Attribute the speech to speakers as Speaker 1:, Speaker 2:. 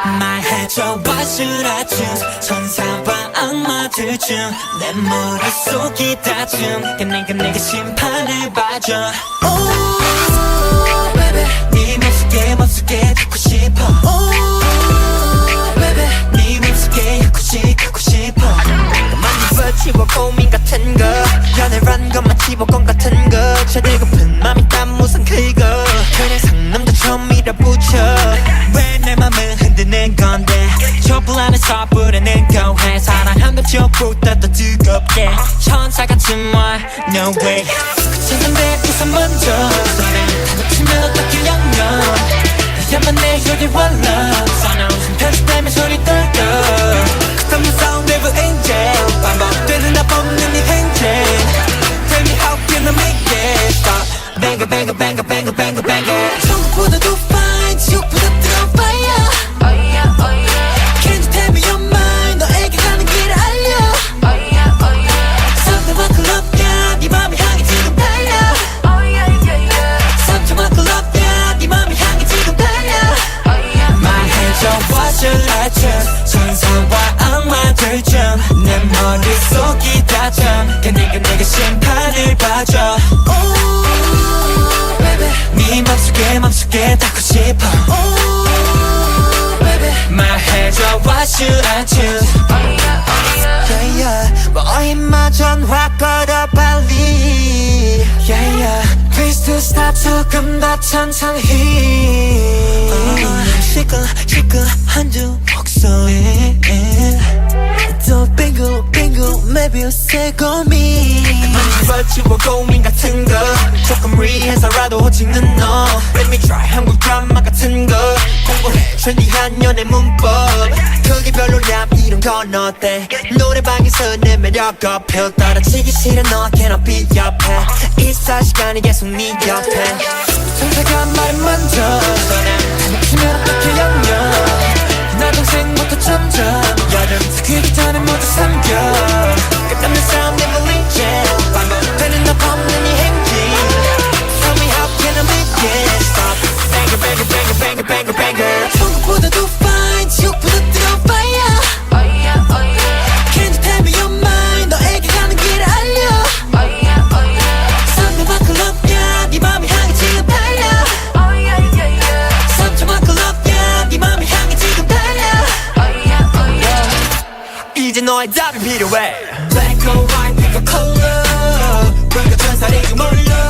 Speaker 1: 말해줘 what should I choose 천사와 악마들 중 내 머릿속이 다줌 내가 심판을 봐줘 Oh baby 네 맘속에 듣고 싶어 Oh baby 네 맘속에 갖고 싶어 많이 버티고 고민 같은 거 연애란 것만 집어건 같은 거 제대로픈 맘이 딴 무슨 그거 그냥 상남자처럼 밀어붙여 왜 내 맘을 흔드는 건데 촛불 안에서 부르는 거해 사랑한다 촛불보다 더 뜨겁게 천사 같은 말 no way 천사인데 우선 먼저 다 놓치면 어떻게 양념 야만 내 요리 원러 편집되면 소리 떨고 그딴 무서운 devil angel 반복되는 나 뽑는 이 행진 Tell me how can I make it stop Bang it bang it bang it bang it bang it bang it 천국보다 더 fine 지옥보다 뜨거운 fire Oh yeah oh yeah Can you tell me your mind 너에게 가는 길을 알려 Oh yeah oh yeah something만큼 높냐 네 맘이 향해 지금 달려 Oh yeah yeah yeah something만큼 높냐 네 맘이 향해 지금 달려 Oh yeah 말해줘 what should I choose 천사와 악마들 중 내 머릿속이 다져 내가 심판을 봐줘 Oh baby 네 맘속에 닿고 싶어 Oh baby 말해줘 what should I choose Oh yeah oh yeah Yeah yeah 뭐 임마 전화 걸어 빨리 Yeah yeah Please to stop 조금 더 천천히 시끌시끌한 두 목소리 또 빙글빙글 매비우스의 고민 많이 버티고 고민 같은 거 조금 무리해서라도 찍는 너 Let me try 한국 드라마 같은 거 공부해 trendy한 연애 문법 그게 별로야 이런 건 어때 노래방에서 내 매력 어필 떨어지기 싫은 너 cannot be 옆에 24시간이 계속 네 옆에 천사가 말을 먼저 다 놓치면 어떻게 양념 나 동생부터 점점 여름 사귀기 전에 모두 삼켜 끝없는 싸움 never reach it 반복되는 너 없는 이 행진 Tell me how can I make it stop Banger banger banger banger banger banger 천국보다 더 fine 지옥보다 뜨거운 fire Oh yeah oh yeah Can you tell me your mind 너에게 가는 길을 알려 Oh yeah oh yeah something만큼 높냐 네 맘이 향해 지금 달려 Oh yeah yeah yeah something만큼 높냐 네 맘이 향해 지금 달려 이제 너의 답이 필요해 Black or white pick a color 불과 천사리고 몰려